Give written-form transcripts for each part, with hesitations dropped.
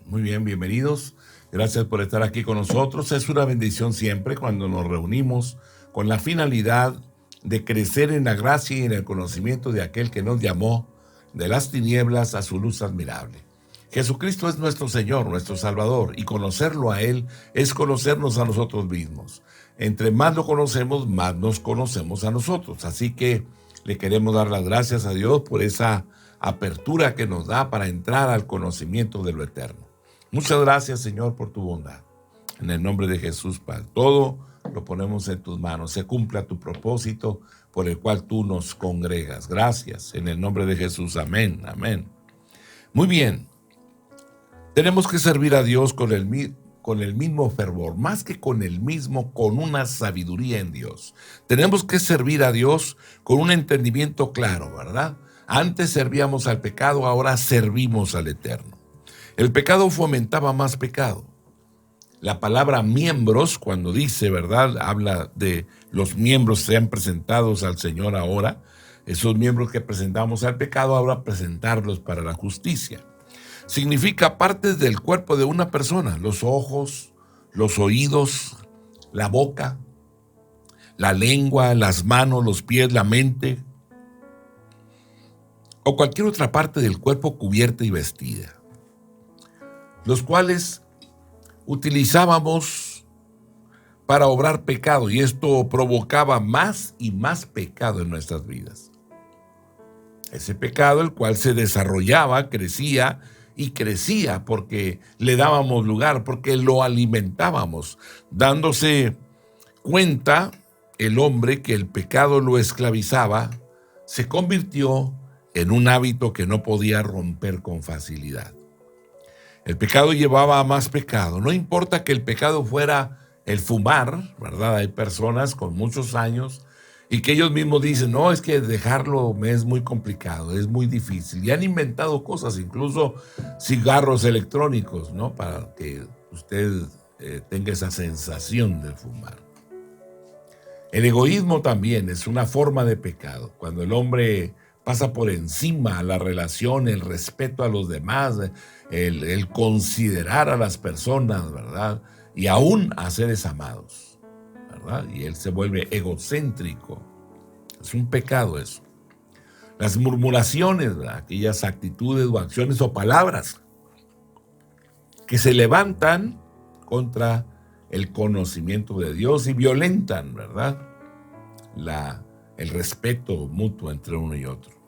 Muy bien, bienvenidos. Gracias por estar aquí con nosotros. Es una bendición siempre cuando nos reunimos con la finalidad de crecer en la gracia y en el conocimiento de aquel que nos llamó de las tinieblas a su luz admirable. Jesucristo es nuestro Señor, nuestro Salvador, y conocerlo a Él es conocernos a nosotros mismos. Entre más lo conocemos, más nos conocemos a nosotros. Así que le queremos dar las gracias a Dios por esa apertura que nos da para entrar al conocimiento de lo eterno. Muchas gracias, Señor, por tu bondad. En el nombre de Jesús, Padre, todo lo ponemos en tus manos. Se cumpla tu propósito por el cual tú nos congregas. Gracias, en el nombre de Jesús. Amén, amén. Muy bien. Tenemos que servir a Dios con el mismo fervor, más que con el mismo, con una sabiduría en Dios. Tenemos que servir a Dios con un entendimiento claro, ¿verdad? Antes servíamos al pecado, ahora servimos al Eterno. El pecado fomentaba más pecado. La palabra miembros, cuando dice, ¿verdad? Habla de los miembros sean presentados al Señor ahora. Esos miembros que presentamos al pecado, ahora presentarlos para la justicia. Significa partes del cuerpo de una persona, los ojos, los oídos, la boca, la lengua, las manos, los pies, la mente, o cualquier otra parte del cuerpo cubierta y vestida, los cuales utilizábamos para obrar pecado, y esto provocaba más y más pecado en nuestras vidas. Ese pecado, el cual se desarrollaba, crecía y crecía porque le dábamos lugar, porque lo alimentábamos, dándose cuenta el hombre que el pecado lo esclavizaba, se convirtió en un hábito que no podía romper con facilidad. El pecado llevaba a más pecado. No importa que el pecado fuera el fumar, ¿verdad? Hay personas con muchos años y que ellos mismos dicen, no, es que dejarlo me es muy complicado, es muy difícil. Y han inventado cosas, incluso cigarros electrónicos, ¿no? Para que usted tenga esa sensación de fumar. El egoísmo también es una forma de pecado. Cuando el hombre pasa por encima la relación, el respeto a los demás, el considerar a las personas, ¿verdad? Y aún a seres amados, ¿verdad? Y él se vuelve egocéntrico. Es un pecado eso. Las murmuraciones, ¿verdad? Aquellas actitudes o acciones o palabras que se levantan contra el conocimiento de Dios y violentan, ¿verdad? El respeto mutuo entre uno y otro.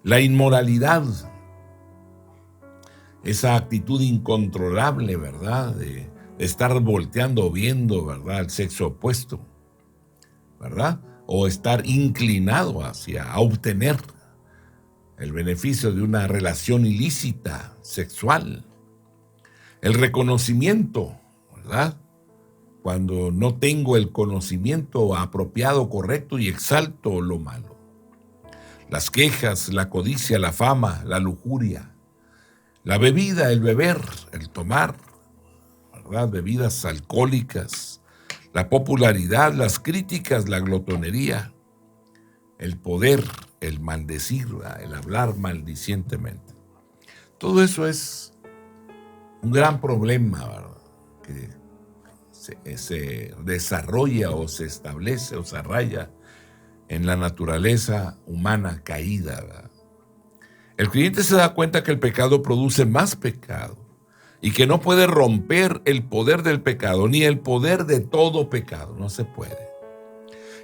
La inmoralidad, esa actitud incontrolable, ¿verdad? De estar volteando o viendo, ¿verdad? El sexo opuesto, ¿verdad? O estar inclinado a obtener el beneficio de una relación ilícita, sexual. El reconocimiento, ¿verdad? Cuando no tengo el conocimiento apropiado, correcto y exalto lo malo. Las quejas, la codicia, la fama, la lujuria, la bebida, el beber, el tomar, ¿verdad? Bebidas alcohólicas, la popularidad, las críticas, la glotonería, el poder, el maldecir, el hablar maldicientemente. Todo eso es un gran problema, ¿verdad? Que se desarrolla o se establece o se arraiga en la naturaleza humana caída, ¿verdad? El creyente se da cuenta que el pecado produce más pecado y que no puede romper el poder del pecado ni el poder de todo pecado, no se puede.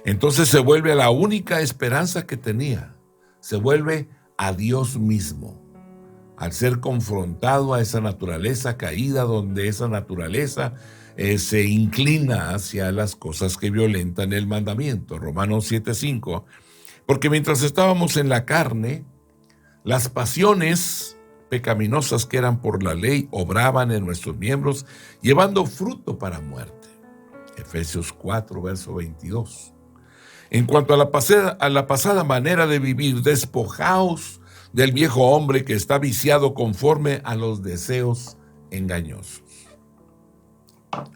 Entonces se vuelve a la única esperanza que tenía, se vuelve a Dios mismo, al ser confrontado a esa naturaleza caída, donde esa naturaleza se inclina hacia las cosas que violentan el mandamiento. Romanos 7:5, porque mientras estábamos en la carne, las pasiones pecaminosas que eran por la ley obraban en nuestros miembros, llevando fruto para muerte. Efesios 4, verso 22. En cuanto a la pasada manera de vivir, despojaos del viejo hombre que está viciado conforme a los deseos engañosos.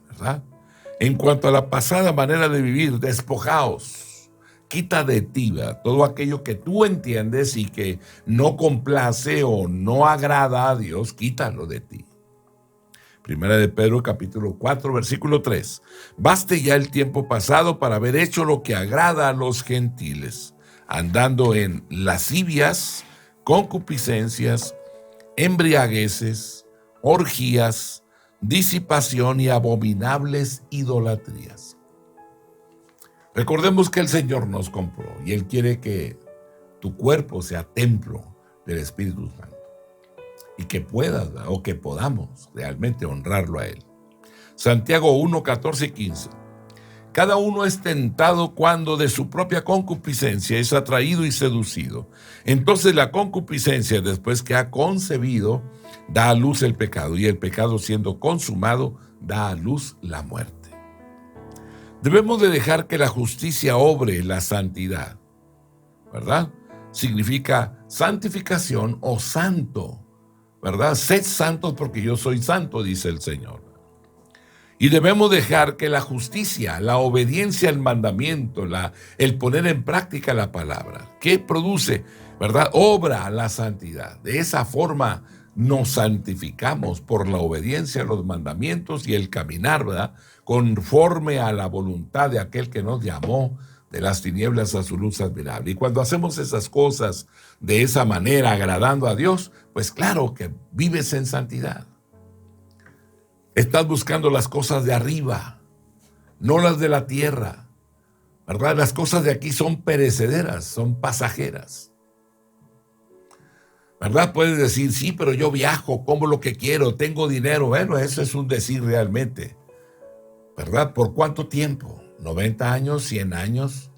¿Verdad? En cuanto a la pasada manera de vivir, despojaos. Quita de ti, ¿verdad? Todo aquello que tú entiendes y que no complace o no agrada a Dios, quítalo de ti. Primera de Pedro, capítulo 4, versículo 3. Baste ya el tiempo pasado para haber hecho lo que agrada a los gentiles, andando en lascivias, concupiscencias, embriagueces, orgías, disipación y abominables idolatrías. Recordemos que el Señor nos compró y Él quiere que tu cuerpo sea templo del Espíritu Santo y que puedas o que podamos realmente honrarlo a Él. Santiago 1, 14 y 15. Cada uno es tentado cuando de su propia concupiscencia es atraído y seducido. Entonces la concupiscencia, después que ha concebido, da a luz el pecado, y el pecado, siendo consumado, da a luz la muerte. Debemos de dejar que la justicia obre la santidad, ¿verdad? Significa santificación o santo, ¿verdad? Sed santos porque yo soy santo, dice el Señor. Y debemos dejar que la justicia, la obediencia al mandamiento, el poner en práctica la palabra, que produce, ¿verdad? Obra la santidad. De esa forma nos santificamos por la obediencia a los mandamientos y el caminar, ¿verdad? Conforme a la voluntad de aquel que nos llamó de las tinieblas a su luz admirable. Y cuando hacemos esas cosas de esa manera, agradando a Dios, pues claro que vives en santidad. Estás buscando las cosas de arriba, no las de la tierra, ¿verdad? Las cosas de aquí son perecederas, son pasajeras, ¿verdad? Puedes decir, sí, pero yo viajo, como lo que quiero, tengo dinero. Bueno, eso es un decir realmente, ¿verdad? ¿Por cuánto tiempo? ¿90 años? ¿100 años?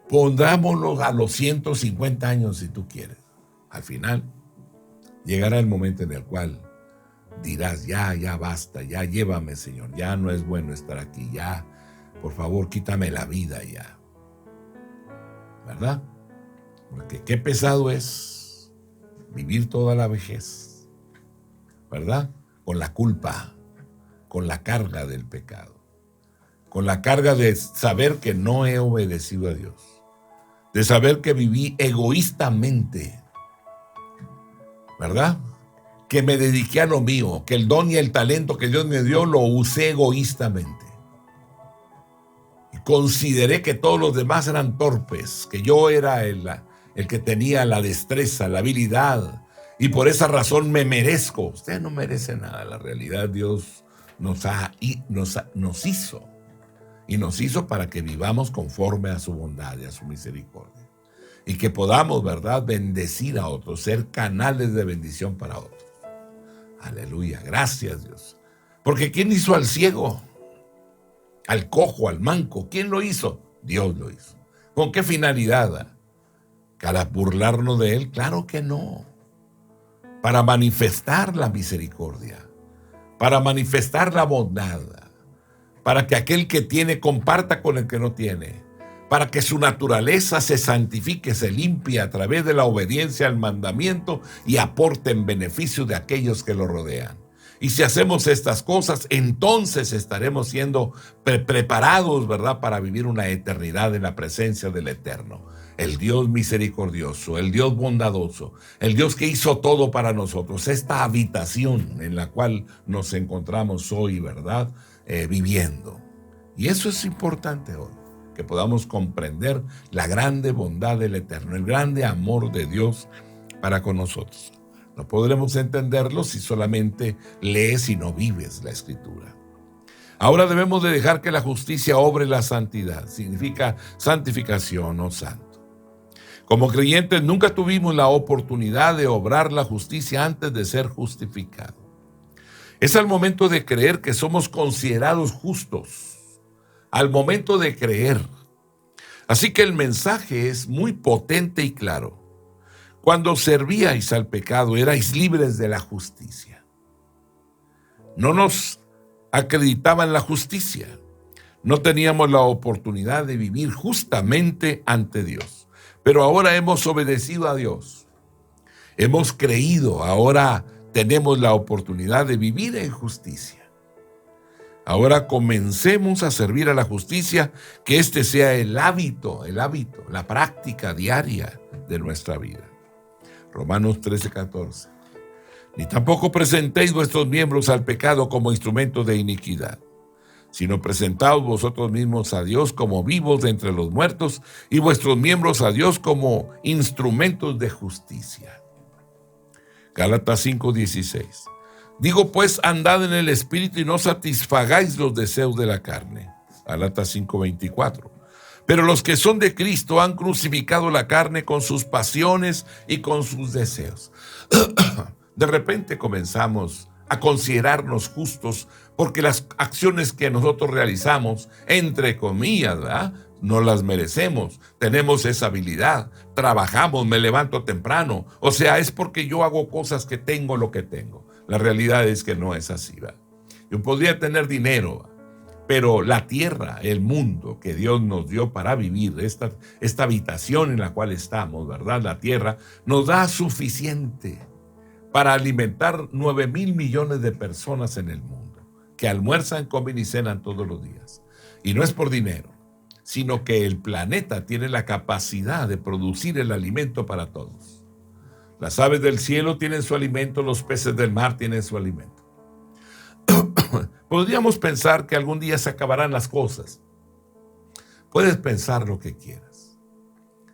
Pondrámoslo a los 150 años si tú quieres. Al final, llegará el momento en el cual dirás, ya basta, ya llévame, Señor, ya no es bueno estar aquí, ya, por favor, quítame la vida ya, ¿verdad? Porque qué pesado es vivir toda la vejez, ¿verdad? Con la culpa, con la carga del pecado, con la carga de saber que no he obedecido a Dios, de saber que viví egoístamente, ¿verdad? Que me dediqué a lo mío, que el don y el talento que Dios me dio lo usé egoístamente. Y consideré que todos los demás eran torpes, que yo era el que tenía la destreza, la habilidad, y por esa razón me merezco. Usted no merece nada. La realidad, Dios nos hizo, y nos hizo para que vivamos conforme a su bondad y a su misericordia, y que podamos, ¿verdad?, bendecir a otros, ser canales de bendición para otros. Aleluya, gracias Dios. Porque ¿quién hizo al ciego, al cojo, al manco? ¿Quién lo hizo? Dios lo hizo. ¿Con qué finalidad? ¿Para burlarnos de Él? Claro que no. Para manifestar la misericordia, para manifestar la bondad, para que aquel que tiene comparta con el que no tiene, para que su naturaleza se santifique, se limpie a través de la obediencia al mandamiento y aporte en beneficio de aquellos que lo rodean. Y si hacemos estas cosas, entonces estaremos siendo preparados, ¿verdad?, para vivir una eternidad en la presencia del Eterno. El Dios misericordioso, el Dios bondadoso, el Dios que hizo todo para nosotros. Esta habitación en la cual nos encontramos hoy, ¿verdad?, viviendo. Y eso es importante hoy, que podamos comprender la grande bondad del Eterno, el grande amor de Dios para con nosotros. No podremos entenderlo si solamente lees y no vives la Escritura. Ahora debemos de dejar que la justicia obre la santidad. Significa santificación o santo. Como creyentes nunca tuvimos la oportunidad de obrar la justicia antes de ser justificados. Es al momento de creer que somos considerados justos. Al momento de creer. Así que el mensaje es muy potente y claro. Cuando servíais al pecado, erais libres de la justicia. No nos acreditaban la justicia. No teníamos la oportunidad de vivir justamente ante Dios. Pero ahora hemos obedecido a Dios. Hemos creído, ahora tenemos la oportunidad de vivir en justicia. Ahora comencemos a servir a la justicia, que este sea el hábito, la práctica diaria de nuestra vida. Romanos 13:14. Ni tampoco presentéis vuestros miembros al pecado como instrumentos de iniquidad, sino presentaos vosotros mismos a Dios como vivos de entre los muertos y vuestros miembros a Dios como instrumentos de justicia. Gálatas 5:16. Digo pues, andad en el Espíritu y no satisfagáis los deseos de la carne. Gálatas 5:24. Pero los que son de Cristo han crucificado la carne con sus pasiones y con sus deseos. De repente comenzamos a considerarnos justos porque las acciones que nosotros realizamos, entre comillas, ¿verdad?, no las merecemos. Tenemos esa habilidad, trabajamos, me levanto temprano. O sea, es porque yo hago cosas que tengo lo que tengo. La realidad es que no es así, ¿verdad? Yo podría tener dinero, pero la tierra, el mundo que Dios nos dio para vivir, esta habitación en la cual estamos, ¿verdad? La tierra nos da suficiente para alimentar 9,000 millones de personas en el mundo, que almuerzan, comen y cenan todos los días. Y no es por dinero, sino que el planeta tiene la capacidad de producir el alimento para todos. Las aves del cielo tienen su alimento, los peces del mar tienen su alimento. Podríamos pensar que algún día se acabarán las cosas. Puedes pensar lo que quieras,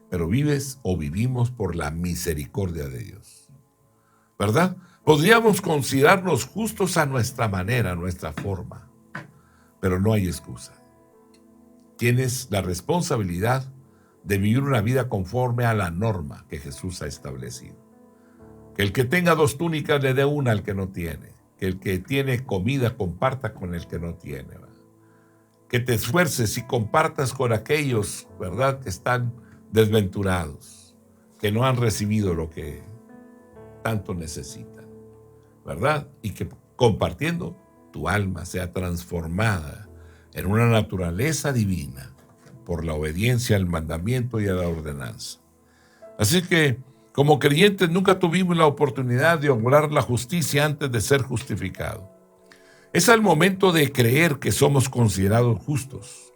pero vives o vivimos por la misericordia de Dios, ¿verdad? Podríamos considerarnos justos a nuestra manera, a nuestra forma, pero no hay excusa. Tienes la responsabilidad de vivir una vida conforme a la norma que Jesús ha establecido. Que el que tenga 2 túnicas le dé una al que no tiene. Que el que tiene comida comparta con el que no tiene, ¿verdad? Que te esfuerces y compartas con aquellos, ¿verdad?, que están desventurados, que no han recibido lo que tanto necesitan, ¿verdad? Y que compartiendo tu alma sea transformada en una naturaleza divina por la obediencia al mandamiento y a la ordenanza. Así que, como creyentes, nunca tuvimos la oportunidad de obrar la justicia antes de ser justificado. Es al momento de creer que somos considerados justos.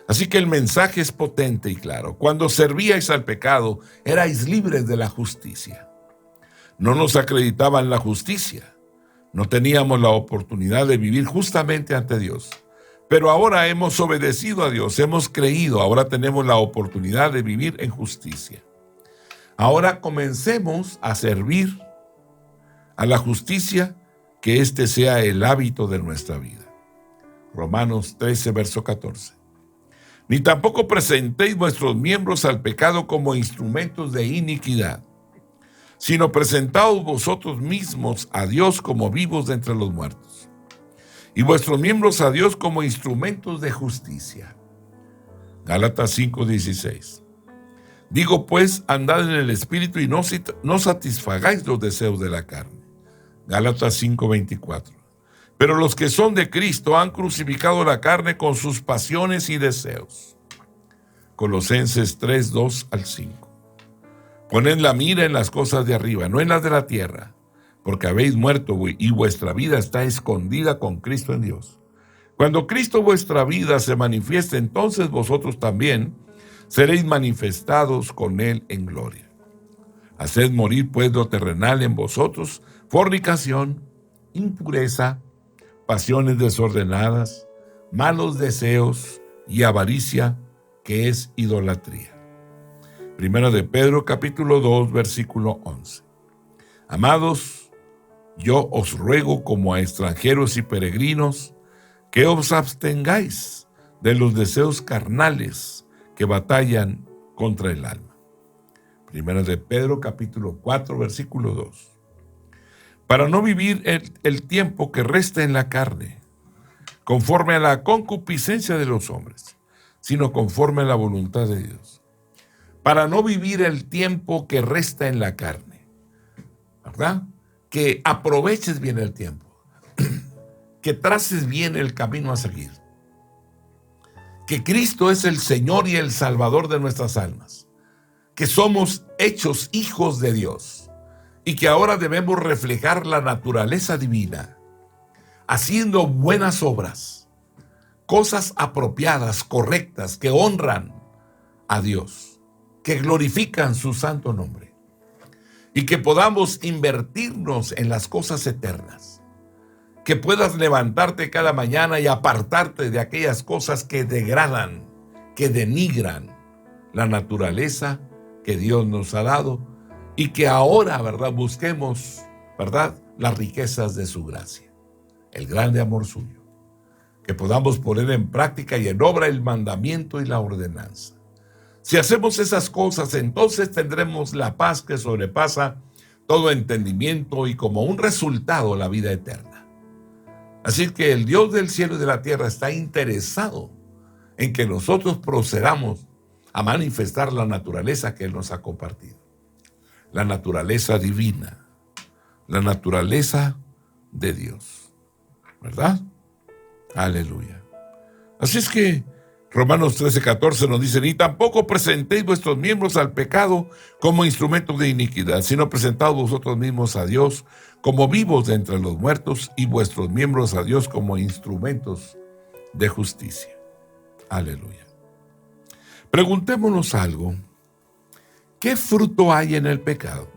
Así que el mensaje es potente y claro. Cuando servíais al pecado, erais libres de la justicia. No nos acreditaban la justicia. No teníamos la oportunidad de vivir justamente ante Dios. Pero ahora hemos obedecido a Dios, hemos creído, ahora tenemos la oportunidad de vivir en justicia. Ahora comencemos a servir a la justicia, que este sea el hábito de nuestra vida. Romanos 13, verso 14. Ni tampoco presentéis vuestros miembros al pecado como instrumentos de iniquidad, sino presentaos vosotros mismos a Dios como vivos de entre los muertos, y vuestros miembros a Dios como instrumentos de justicia. Gálatas 5:16. Digo pues, andad en el Espíritu y no satisfagáis los deseos de la carne. Gálatas 5:24. Pero los que son de Cristo han crucificado la carne con sus pasiones y deseos. Colosenses 3:2 al 5. Poned la mira en las cosas de arriba, no en las de la tierra, porque habéis muerto y vuestra vida está escondida con Cristo en Dios. Cuando Cristo vuestra vida se manifieste, entonces vosotros también seréis manifestados con Él en gloria. Haced morir pues lo terrenal en vosotros: fornicación, impureza, pasiones desordenadas, malos deseos y avaricia, que es idolatría. Primera de Pedro, capítulo 2, versículo 11. Amados, yo os ruego como a extranjeros y peregrinos que os abstengáis de los deseos carnales que batallan contra el alma. Primera de Pedro, capítulo 4, versículo 2. Para no vivir el tiempo que resta en la carne, conforme a la concupiscencia de los hombres, sino conforme a la voluntad de Dios. Para no vivir el tiempo que resta en la carne, ¿verdad? Que aproveches bien el tiempo, que traces bien el camino a seguir, que Cristo es el Señor y el Salvador de nuestras almas, que somos hechos hijos de Dios y que ahora debemos reflejar la naturaleza divina, haciendo buenas obras, cosas apropiadas, correctas, que honran a Dios, que glorifican su santo nombre. y que podamos invertirnos en las cosas eternas. Que puedas levantarte cada mañana y apartarte de aquellas cosas que degradan, que denigran la naturaleza que Dios nos ha dado y que ahora, ¿verdad?, busquemos, ¿verdad?, las riquezas de su gracia, el grande amor suyo. Que podamos poner en práctica y en obra el mandamiento y la ordenanza. Si hacemos esas cosas, entonces tendremos la paz que sobrepasa todo entendimiento y como un resultado la vida eterna. Así que el Dios del cielo y de la tierra está interesado en que nosotros procedamos a manifestar la naturaleza que Él nos ha compartido. La naturaleza divina, la naturaleza de Dios, ¿verdad? Aleluya. Así es que Romanos 13:14 nos dice: ni tampoco presentéis vuestros miembros al pecado como instrumentos de iniquidad, sino presentaos vosotros mismos a Dios como vivos de entre los muertos y vuestros miembros a Dios como instrumentos de justicia. Aleluya. Preguntémonos algo. ¿Qué fruto hay en el pecado?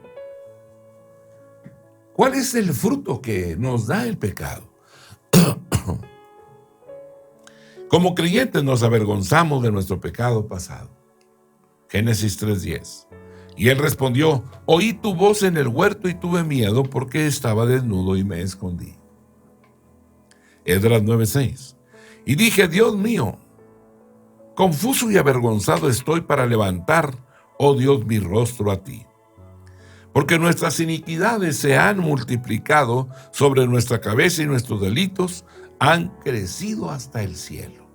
¿Cuál es el fruto que nos da el pecado? Como creyentes nos avergonzamos de nuestro pecado pasado. Génesis 3:10. Y él respondió: oí tu voz en el huerto y tuve miedo porque estaba desnudo y me escondí. Esdras 9:6. Y dije: Dios mío, confuso y avergonzado estoy para levantar, oh Dios, mi rostro a ti. Porque nuestras iniquidades se han multiplicado sobre nuestra cabeza y nuestros delitos han crecido hasta el cielo.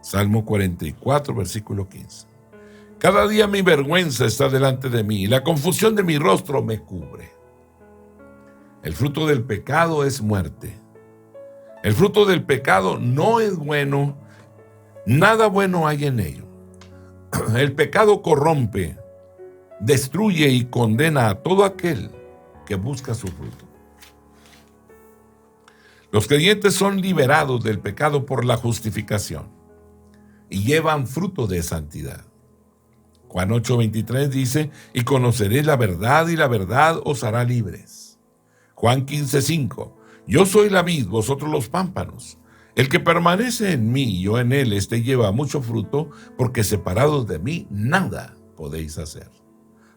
Salmo 44, versículo 15. Cada día mi vergüenza está delante de mí y la confusión de mi rostro me cubre. El fruto del pecado es muerte. El fruto del pecado no es bueno, nada bueno hay en ello. El pecado corrompe, destruye y condena a todo aquel que busca su fruto. Los creyentes son liberados del pecado por la justificación y llevan fruto de santidad. Juan 8:23 dice: y conoceréis la verdad y la verdad os hará libres. Juan 15:5: yo soy la vid, vosotros los pámpanos. El que permanece en mí y yo en él, este lleva mucho fruto, porque separados de mí nada podéis hacer.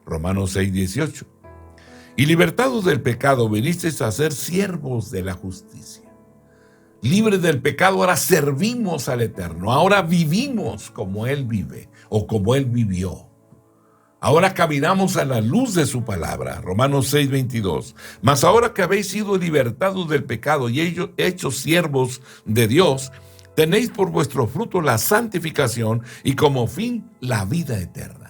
Romanos 6:18: y libertados del pecado vinisteis a ser siervos de la justicia. Libres del pecado, ahora servimos al Eterno, ahora vivimos como Él vive o como Él vivió. Ahora caminamos a la luz de su palabra. Romanos 6:22. Mas ahora que habéis sido libertados del pecado y hechos siervos de Dios, tenéis por vuestro fruto la santificación y como fin la vida eterna.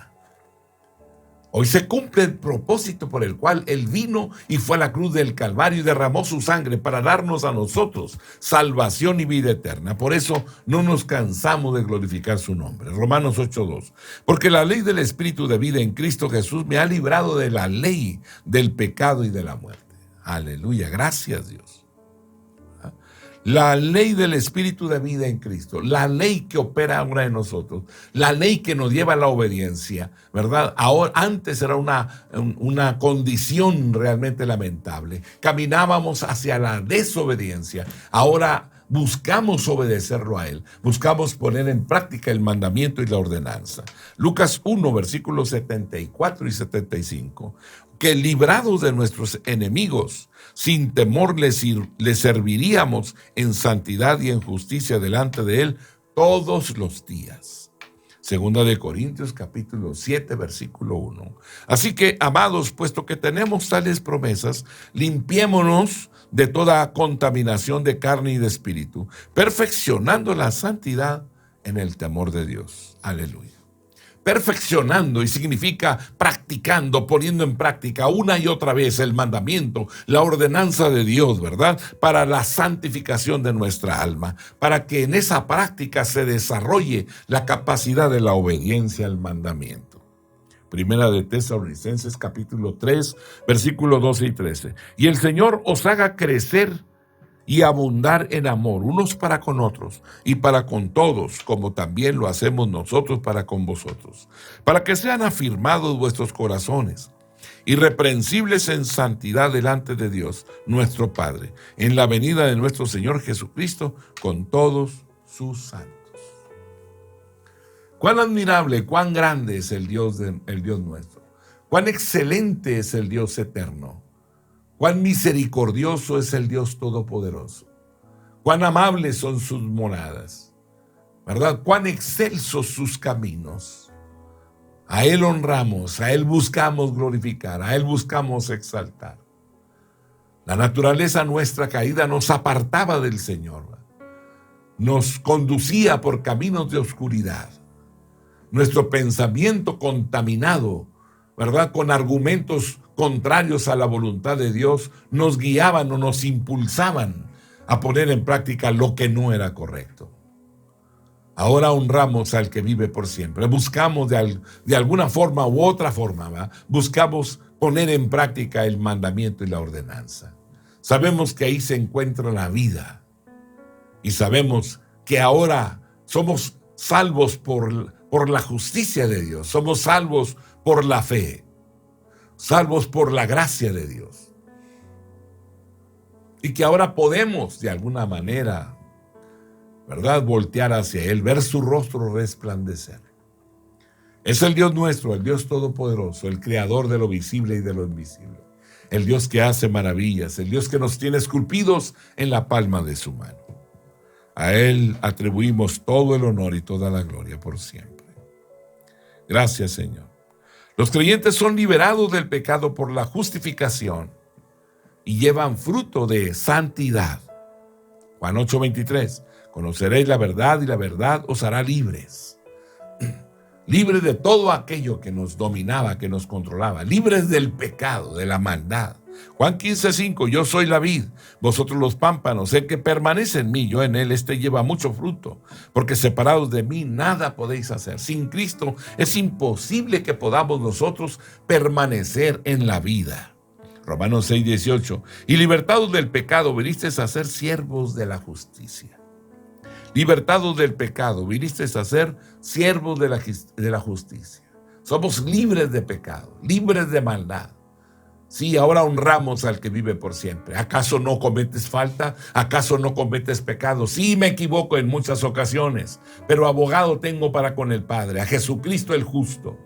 Hoy se cumple el propósito por el cual Él vino y fue a la cruz del Calvario y derramó su sangre para darnos a nosotros salvación y vida eterna. Por eso no nos cansamos de glorificar su nombre. Romanos 8:2. Porque la ley del Espíritu de vida en Cristo Jesús me ha librado de la ley del pecado y de la muerte. Aleluya, gracias Dios. La ley del Espíritu de vida en Cristo, la ley que opera ahora en nosotros, la ley que nos lleva a la obediencia, ¿verdad? Ahora, antes era una condición realmente lamentable. Caminábamos hacia la desobediencia. Ahora buscamos obedecerlo a Él. Buscamos poner en práctica el mandamiento y la ordenanza. Lucas 1, versículos 74 y 75. Que librados de nuestros enemigos, sin temor les serviríamos en santidad y en justicia delante de Él todos los días. Segunda de Corintios capítulo 7, versículo 1. Así que, amados, puesto que tenemos tales promesas, limpiémonos de toda contaminación de carne y de espíritu, perfeccionando la santidad en el temor de Dios. Aleluya. Perfeccionando y significa practicando, poniendo en práctica una y otra vez el mandamiento, la ordenanza de Dios, ¿verdad? Para la santificación de nuestra alma, para que en esa práctica se desarrolle la capacidad de la obediencia al mandamiento. Primera de Tesalonicenses capítulo 3, versículos 12 y 13. Y el Señor os haga crecer y abundar en amor unos para con otros y para con todos, como también lo hacemos nosotros para con vosotros, para que sean afirmados vuestros corazones irreprensibles en santidad delante de Dios, nuestro Padre, en la venida de nuestro Señor Jesucristo con todos sus santos. Cuán admirable, cuán grande es el Dios nuestro. Cuán excelente es el Dios eterno. Cuán misericordioso es el Dios todopoderoso. Cuán amables son sus moradas, ¿verdad? Cuán excelsos sus caminos. A Él honramos, a Él buscamos glorificar, a Él buscamos exaltar. La naturaleza nuestra caída nos apartaba del Señor, nos conducía por caminos de oscuridad. Nuestro pensamiento contaminado, ¿verdad?, con argumentos contrarios a la voluntad de Dios, nos guiaban o nos impulsaban a poner en práctica lo que no era correcto. Ahora honramos al que vive por siempre. Buscamos de alguna forma u otra forma, ¿verdad?, buscamos poner en práctica el mandamiento y la ordenanza. Sabemos que ahí se encuentra la vida y sabemos que ahora somos salvos por la justicia de Dios, somos salvos por la fe, salvos por la gracia de Dios. Y que ahora podemos de alguna manera, ¿verdad?, voltear hacia Él, ver su rostro resplandecer. Es el Dios nuestro, el Dios todopoderoso, el creador de lo visible y de lo invisible. El Dios que hace maravillas, el Dios que nos tiene esculpidos en la palma de su mano. A Él atribuimos todo el honor y toda la gloria por siempre. Gracias, Señor. Los creyentes son liberados del pecado por la justificación y llevan fruto de santidad. Juan 8:23. Conoceréis la verdad y la verdad os hará libres. Libres de todo aquello que nos dominaba, que nos controlaba. Libres del pecado, de la maldad. Juan 15:5. Yo soy la vid, vosotros los pámpanos. El que permanece en mí, yo en él, este lleva mucho fruto. Porque separados de mí, nada podéis hacer. Sin Cristo es imposible que podamos nosotros permanecer en la vida. Romanos 6:18. Y libertados del pecado, vinisteis a ser siervos de la justicia. Libertados del pecado, vinisteis a ser siervos de la justicia. Somos libres de pecado, libres de maldad. Sí, ahora honramos al que vive por siempre. ¿Acaso no cometes falta? ¿Acaso no cometes pecado? Sí, me equivoco en muchas ocasiones, pero abogado tengo para con el Padre, a Jesucristo el justo.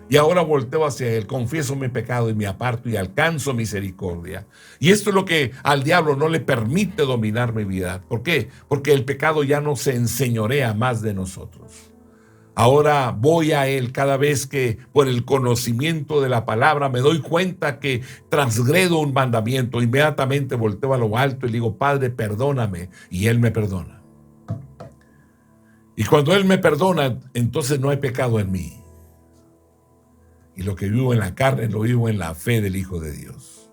Y ahora volteo hacia Él, confieso mi pecado y me aparto y alcanzo misericordia. Y esto es lo que al diablo no le permite dominar mi vida. ¿Por qué? Porque el pecado ya no se enseñorea más de nosotros. Ahora voy a Él cada vez que por el conocimiento de la palabra me doy cuenta que transgredo un mandamiento. Inmediatamente volteo a lo alto y le digo, Padre, perdóname. Y Él me perdona. Y cuando Él me perdona, entonces no hay pecado en mí. Y lo que vivo en la carne, lo vivo en la fe del Hijo de Dios.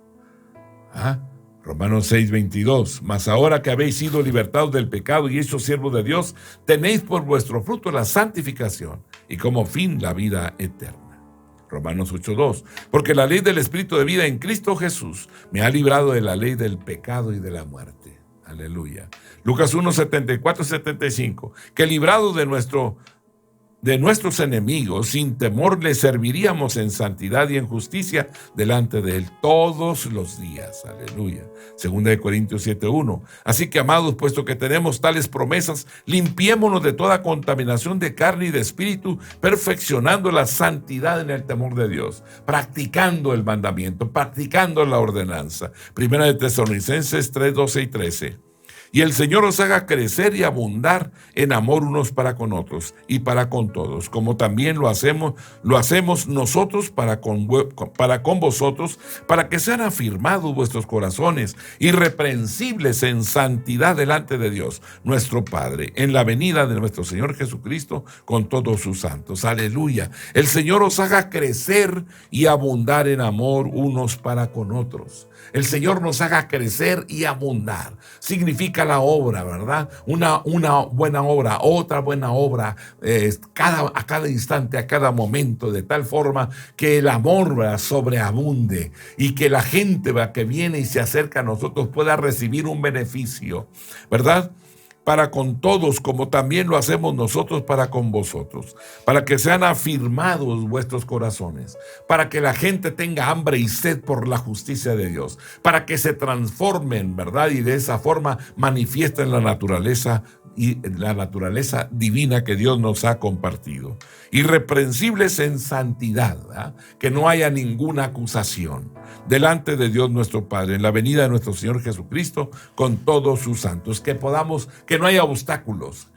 Romanos 6:22. Mas ahora que habéis sido libertados del pecado y hechos siervos de Dios, tenéis por vuestro fruto la santificación y como fin la vida eterna. Romanos 8:2. Porque la ley del Espíritu de vida en Cristo Jesús me ha librado de la ley del pecado y de la muerte. Aleluya. Lucas 1:74-75. Que librado de nuestros enemigos, sin temor le serviríamos en santidad y en justicia delante de Él todos los días. Aleluya. 2 Corintios 7:1. Así que, amados, puesto que tenemos tales promesas, limpiémonos de toda contaminación de carne y de espíritu, perfeccionando la santidad en el temor de Dios, practicando el mandamiento, practicando la ordenanza. 1 Tesalonicenses 3:12 y 13. Y el Señor os haga crecer y abundar en amor unos para con otros y para con todos, como también lo hacemos nosotros para con vosotros, para que sean afirmados vuestros corazones, irreprensibles en santidad delante de Dios, nuestro Padre, en la venida de nuestro Señor Jesucristo con todos sus santos. Aleluya. El Señor os haga crecer y abundar en amor unos para con otros. El Señor nos haga crecer y abundar. Significa la obra, ¿verdad? Una buena obra, otra buena obra, a cada instante, a cada momento, de tal forma que el amor, ¿verdad?, sobreabunde y que la gente, ¿verdad?, que viene y se acerca a nosotros pueda recibir un beneficio, ¿verdad? para con todos, como también lo hacemos nosotros para con vosotros, para que sean afirmados vuestros corazones, para que la gente tenga hambre y sed por la justicia de Dios, para que se transformen, ¿verdad? Y de esa forma manifiesten la naturaleza y la naturaleza divina que Dios nos ha compartido. Irreprensibles en santidad, ¿verdad? Que no haya ninguna acusación delante de Dios nuestro Padre, en la venida de nuestro Señor Jesucristo con todos sus santos, que no haya obstáculos,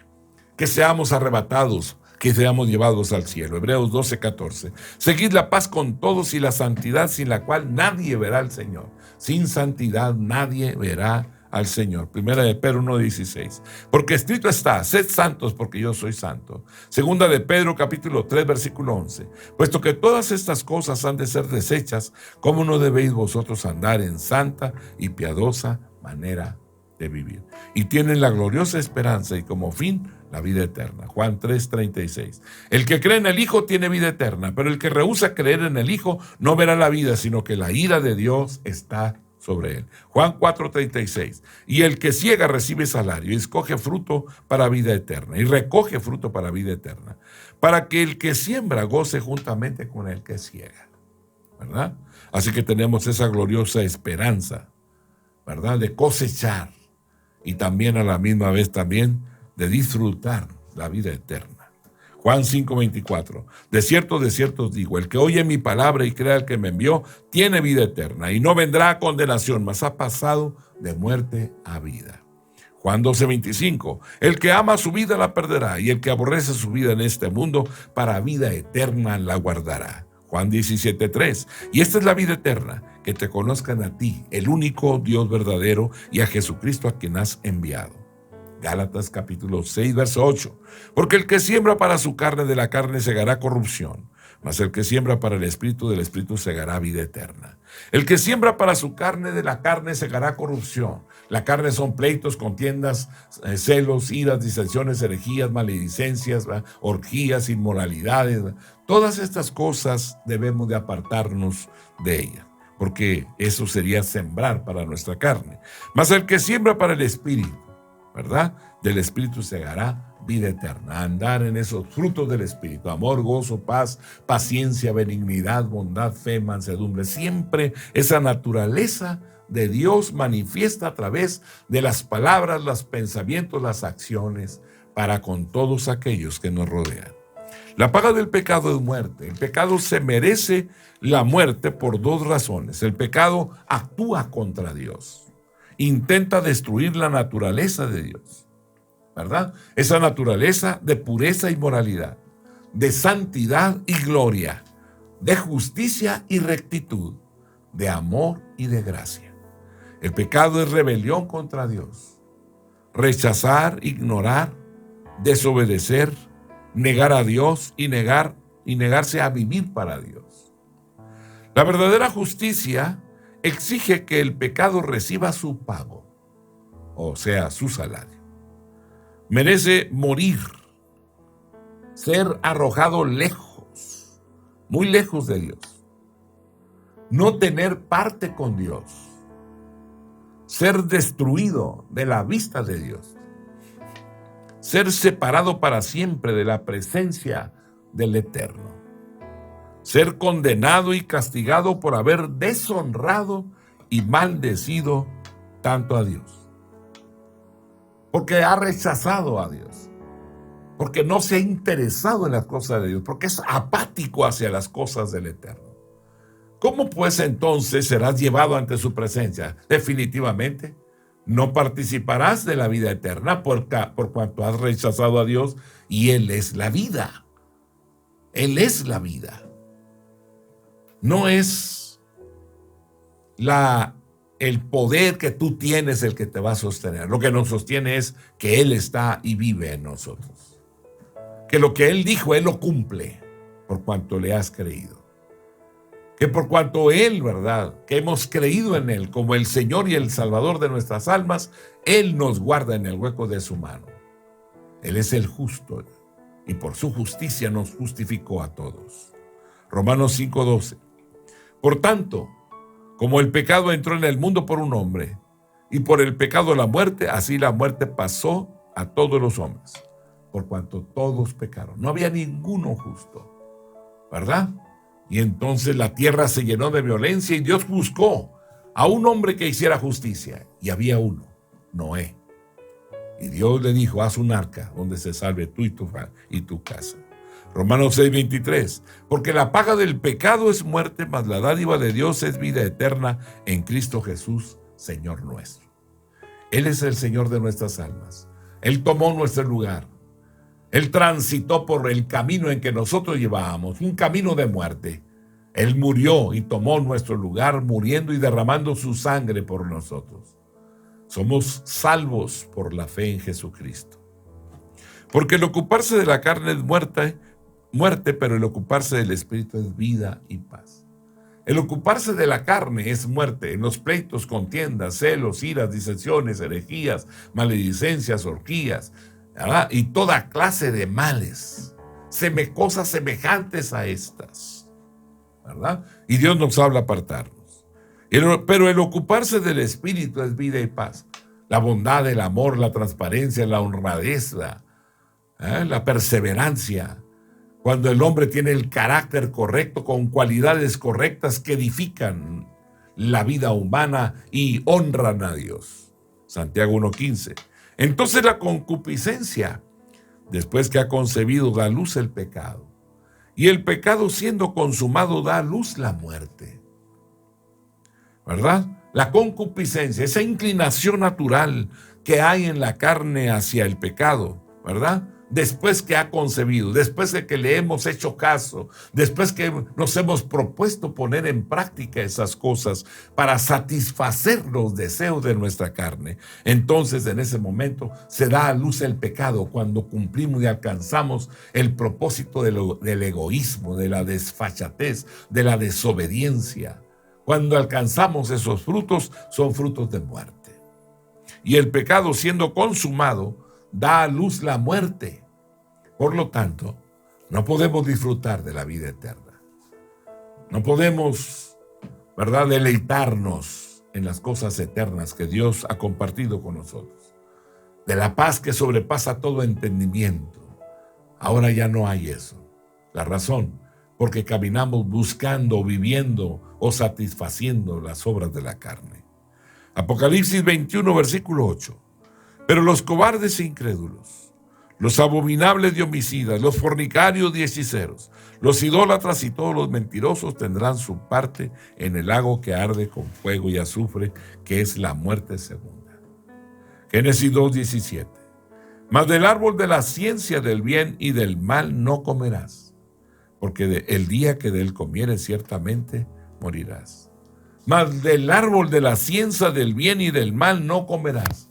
que seamos arrebatados, que seamos llevados al cielo. Hebreos 12:14. Seguid la paz con todos y la santidad, sin la cual nadie verá al Señor. Sin santidad nadie verá al Señor. Primera de Pedro 1:16. Porque escrito está: sed santos porque yo soy santo. Segunda de Pedro capítulo 3 versículo 11. Puesto que todas estas cosas han de ser desechas, ¿cómo no debéis vosotros andar en santa y piadosa manera de vivir? Y tienen la gloriosa esperanza y como fin la vida eterna. Juan 3:36. El que cree en el Hijo tiene vida eterna, pero el que rehúsa creer en el Hijo no verá la vida, sino que la ira de Dios está sobre él. Juan 4:36. Y el que ciega recibe salario y escoge fruto para vida eterna y recoge fruto para vida eterna, para que el que siembra goce juntamente con el que ciega, ¿verdad? Así que tenemos esa gloriosa esperanza, ¿verdad? De cosechar y también a la misma vez también de disfrutar la vida eterna. Juan 5:24. De cierto os digo, el que oye mi palabra y crea al que me envió, tiene vida eterna y no vendrá a condenación, mas ha pasado de muerte a vida. Juan 12:25. El que ama su vida la perderá, y el que aborrece su vida en este mundo, para vida eterna la guardará. Juan 17:3. Y esta es la vida eterna, que te conozcan a ti, el único Dios verdadero, y a Jesucristo a quien has enviado. Gálatas capítulo 6, verso 8. Porque el que siembra para su carne, de la carne segará corrupción, mas el que siembra para el Espíritu, del Espíritu segará vida eterna. El que siembra para su carne, de la carne segará corrupción. La carne son pleitos, contiendas, celos, iras, disensiones, herejías, maledicencias, orgías, inmoralidades. Todas estas cosas debemos de apartarnos de ellas, porque eso sería sembrar para nuestra carne. Mas el que siembra para el Espíritu, ¿verdad? Del Espíritu segará vida eterna. Andar en esos frutos del Espíritu: amor, gozo, paz, paciencia, benignidad, bondad, fe, mansedumbre. Siempre esa naturaleza de Dios manifiesta a través de las palabras, los pensamientos, las acciones para con todos aquellos que nos rodean. La paga del pecado es muerte. El pecado se merece la muerte por dos razones. El pecado actúa contra Dios. Intenta destruir la naturaleza de Dios, ¿verdad? Esa naturaleza de pureza y moralidad, de santidad y gloria, de justicia y rectitud, de amor y de gracia. El pecado es rebelión contra Dios, rechazar, ignorar, desobedecer, negar a Dios y negarse a vivir para Dios. La verdadera justicia exige que el pecado reciba su pago, o sea, su salario. Merece morir, ser arrojado lejos, muy lejos de Dios, no tener parte con Dios, ser destruido de la vista de Dios, ser separado para siempre de la presencia del Eterno, ser condenado y castigado por haber deshonrado y maldecido tanto a Dios, porque ha rechazado a Dios, porque no se ha interesado en las cosas de Dios, porque es apático hacia las cosas del Eterno. ¿Cómo pues entonces serás llevado ante su presencia? Definitivamente no participarás de la vida eterna por cuanto has rechazado a Dios, y Él es la vida. Él es la vida. No es el poder que tú tienes el que te va a sostener. Lo que nos sostiene es que Él está y vive en nosotros. Que lo que Él dijo, Él lo cumple por cuanto le has creído. Que por cuanto Él, ¿verdad?, que hemos creído en Él como el Señor y el Salvador de nuestras almas, Él nos guarda en el hueco de su mano. Él es el justo y por su justicia nos justificó a todos. Romanos 5:12. Por tanto, como el pecado entró en el mundo por un hombre, y por el pecado la muerte, así la muerte pasó a todos los hombres, por cuanto todos pecaron. No había ninguno justo, ¿verdad? Y entonces la tierra se llenó de violencia y Dios buscó a un hombre que hiciera justicia. Y había uno, Noé. Y Dios le dijo, haz un arca donde se salve tú y tu casa. Romanos 6:23, porque la paga del pecado es muerte, mas la dádiva de Dios es vida eterna en Cristo Jesús, Señor nuestro. Él es el Señor de nuestras almas. Él tomó nuestro lugar. Él transitó por el camino en que nosotros llevábamos, un camino de muerte. Él murió y tomó nuestro lugar, muriendo y derramando su sangre por nosotros. Somos salvos por la fe en Jesucristo. Porque el ocuparse de la carne es muerte, pero el ocuparse del Espíritu es vida y paz. El ocuparse de la carne es muerte, en los pleitos, contiendas, celos, iras, disensiones, herejías, maledicencias, orgías, ¿verdad? Y toda clase de males, cosas semejantes a estas, ¿verdad? Y Dios nos habla apartarnos. Pero el ocuparse del Espíritu es vida y paz. La bondad, el amor, la transparencia, la honradez, la perseverancia. Cuando el hombre tiene el carácter correcto, con cualidades correctas que edifican la vida humana y honran a Dios. Santiago 1:15. Entonces la concupiscencia, después que ha concebido, da a luz el pecado. Y el pecado, siendo consumado, da a luz la muerte. ¿Verdad? La concupiscencia, esa inclinación natural que hay en la carne hacia el pecado, ¿verdad? Después que ha concebido, después de que le hemos hecho caso, después que nos hemos propuesto poner en práctica esas cosas para satisfacer los deseos de nuestra carne, entonces en ese momento se da a luz el pecado, cuando cumplimos y alcanzamos el propósito del egoísmo, de la desfachatez, de la desobediencia. Cuando alcanzamos esos frutos, son frutos de muerte. Y el pecado, siendo consumado, da a luz la muerte. Por lo tanto, no podemos disfrutar de la vida eterna. No podemos, ¿verdad?, deleitarnos en las cosas eternas que Dios ha compartido con nosotros. De la paz que sobrepasa todo entendimiento. Ahora ya no hay eso. La razón, porque caminamos buscando, viviendo o satisfaciendo las obras de la carne. Apocalipsis 21, versículo 8. Pero los cobardes e incrédulos, los abominables de homicidas, los fornicarios y hechiceros, los idólatras y todos los mentirosos tendrán su parte en el lago que arde con fuego y azufre, que es la muerte segunda. Génesis 2:17. Mas del árbol de la ciencia del bien y del mal no comerás, porque el día que de él comieres ciertamente morirás. Mas del árbol de la ciencia del bien y del mal no comerás.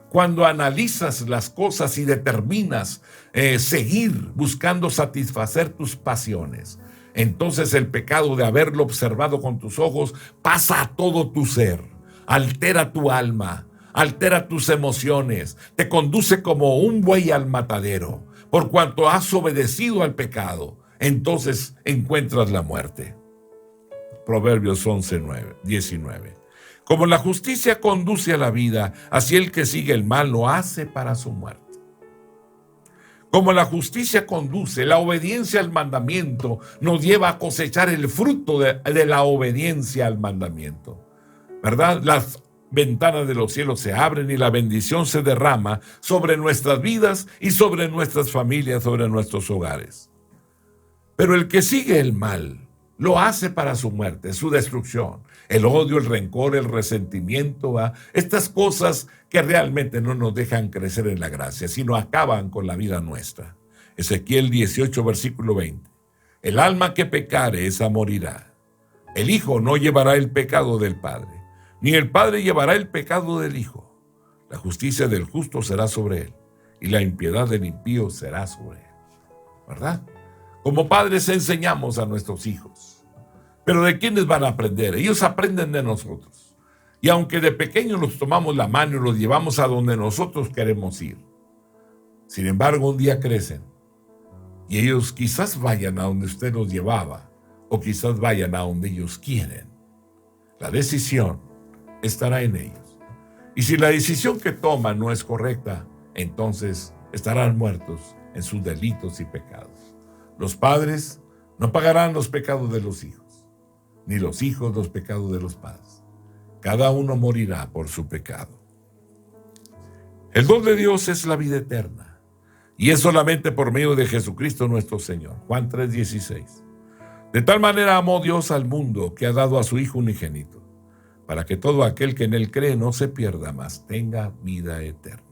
Cuando analizas las cosas y determinas seguir buscando satisfacer tus pasiones, entonces el pecado de haberlo observado con tus ojos pasa a todo tu ser, altera tu alma, altera tus emociones, te conduce como un buey al matadero, por cuanto has obedecido al pecado, entonces encuentras la muerte. Proverbios 11:19. Como la justicia conduce a la vida, así el que sigue el mal lo hace para su muerte. Como la justicia conduce, la obediencia al mandamiento nos lleva a cosechar el fruto de la obediencia al mandamiento. ¿Verdad? Las ventanas de los cielos se abren y la bendición se derrama sobre nuestras vidas y sobre nuestras familias, sobre nuestros hogares. Pero el que sigue el mal lo hace para su muerte, su destrucción. El odio, el rencor, el resentimiento, estas cosas que realmente no nos dejan crecer en la gracia, sino acaban con la vida nuestra. Ezequiel 18, versículo 20. El alma que pecare, esa morirá. El hijo no llevará el pecado del padre, ni el padre llevará el pecado del hijo. La justicia del justo será sobre él, y la impiedad del impío será sobre él. ¿Verdad? Como padres enseñamos a nuestros hijos. Pero ¿de quiénes van a aprender? Ellos aprenden de nosotros. Y aunque de pequeños los tomamos la mano y los llevamos a donde nosotros queremos ir. Sin embargo, un día crecen. Y ellos quizás vayan a donde usted los llevaba. O quizás vayan a donde ellos quieren. La decisión estará en ellos. Y si la decisión que toman no es correcta, entonces estarán muertos en sus delitos y pecados. Los padres no pagarán los pecados de los hijos, ni los hijos los pecados de los padres. Cada uno morirá por su pecado. El don de Dios es la vida eterna, y es solamente por medio de Jesucristo nuestro Señor. Juan 3:16. De tal manera amó Dios al mundo que ha dado a su Hijo unigénito, para que todo aquel que en él cree no se pierda, mas tenga vida eterna.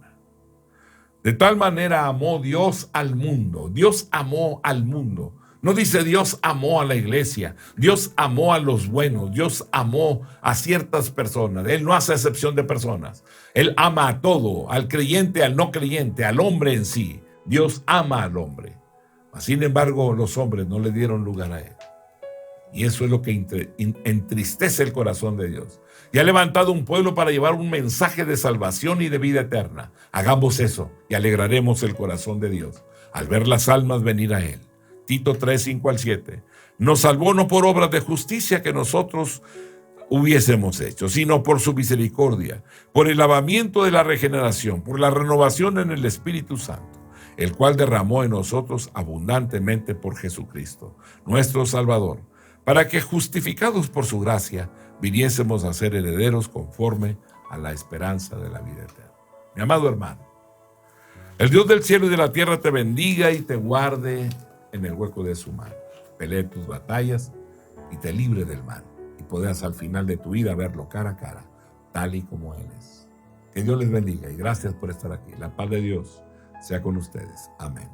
De tal manera amó Dios al mundo. Dios amó al mundo. No dice Dios amó a la iglesia. Dios amó a los buenos. Dios amó a ciertas personas. Él no hace excepción de personas. Él ama a todo, al creyente, al no creyente, al hombre en sí. Dios ama al hombre. Sin embargo, los hombres no le dieron lugar a él. Y eso es lo que entristece el corazón de Dios. Y ha levantado un pueblo para llevar un mensaje de salvación y de vida eterna. Hagamos eso y alegraremos el corazón de Dios al ver las almas venir a Él. Tito 3:5-7. Nos salvó no por obras de justicia que nosotros hubiésemos hecho, sino por su misericordia, por el lavamiento de la regeneración, por la renovación en el Espíritu Santo, el cual derramó en nosotros abundantemente por Jesucristo, nuestro Salvador, para que, justificados por su gracia, viniésemos a ser herederos conforme a la esperanza de la vida eterna. Mi amado hermano, el Dios del cielo y de la tierra te bendiga y te guarde en el hueco de su mano. Pelee tus batallas y te libre del mal, y podrás al final de tu vida verlo cara a cara, tal y como Él es. Que Dios les bendiga y gracias por estar aquí. La paz de Dios sea con ustedes. Amén.